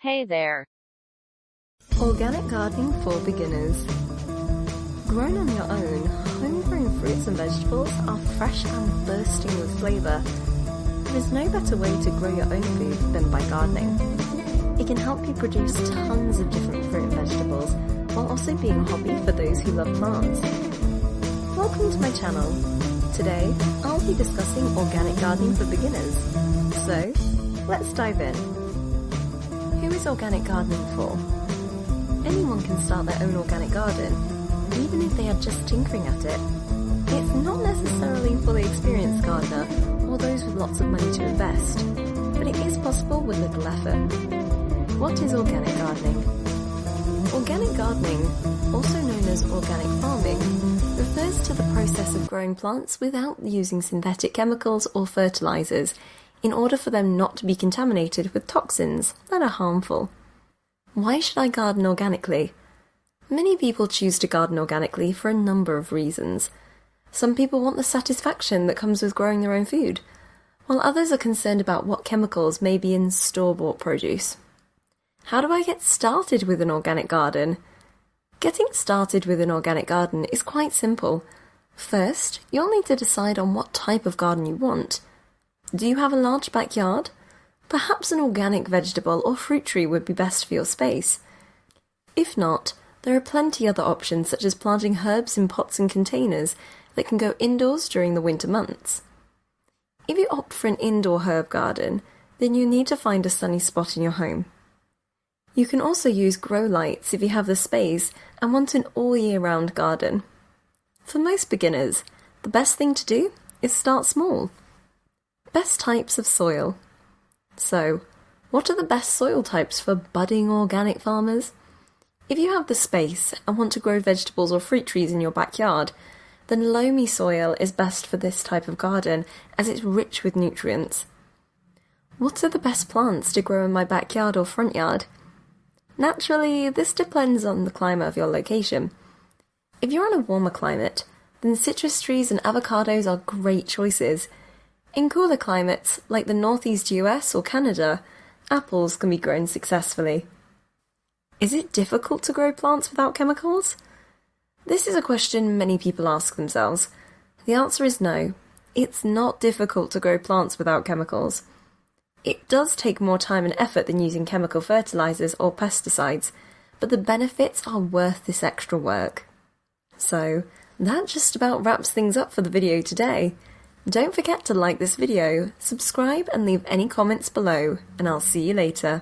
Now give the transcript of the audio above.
Hey there. Organic gardening for beginners. Grown on your own, homegrown fruits and vegetables are fresh and bursting with flavour. There is no better way to grow your own food than by gardening. It can help you produce tons of different fruit and vegetables, while also being a hobby for those who love plants. Welcome to my channel. Today, I'll be discussing organic gardening for beginners. So, let's dive in. Who is organic gardening for? Anyone can start their own organic garden, even if they are just tinkering at it. It's not necessarily for the experienced gardener or those with lots of money to invest, but it is possible with little effort. What is organic gardening? Organic gardening, also known as organic farming, refers to the process of growing plants without using synthetic chemicals or fertilizers in order for them not to be contaminated with toxins that are harmful. Why should I garden organically? Many people choose to garden organically for a number of reasons. Some people want the satisfaction that comes with growing their own food, while others are concerned about what chemicals may be in store-bought produce. How do I get started with an organic garden? Getting started with an organic garden is quite simple. First, you'll need to decide on what type of garden you want. Do you have a large backyard? Perhaps an organic vegetable or fruit tree would be best for your space. If not, there are plenty other options such as planting herbs in pots and containers that can go indoors during the winter months. If you opt for an indoor herb garden, then you need to find a sunny spot in your home. You can also use grow lights if you have the space and want an all-year-round garden. For most beginners, the best thing to do is start small. Best types of soil. So, what are the best soil types for budding organic farmers? If you have the space and want to grow vegetables or fruit trees in your backyard, then loamy soil is best for this type of garden as it's rich with nutrients. What are the best plants to grow in my backyard or front yard? Naturally, this depends on the climate of your location. If you're in a warmer climate, then citrus trees and avocados are great choices. In cooler climates, like the northeast US or Canada, apples can be grown successfully. Is it difficult to grow plants without chemicals? This is a question many people ask themselves. The answer is no. It's not difficult to grow plants without chemicals. It does take more time and effort than using chemical fertilizers or pesticides, but the benefits are worth this extra work. So, that just about wraps things up for the video today. Don't forget to like this video, subscribe and leave any comments below, and I'll see you later.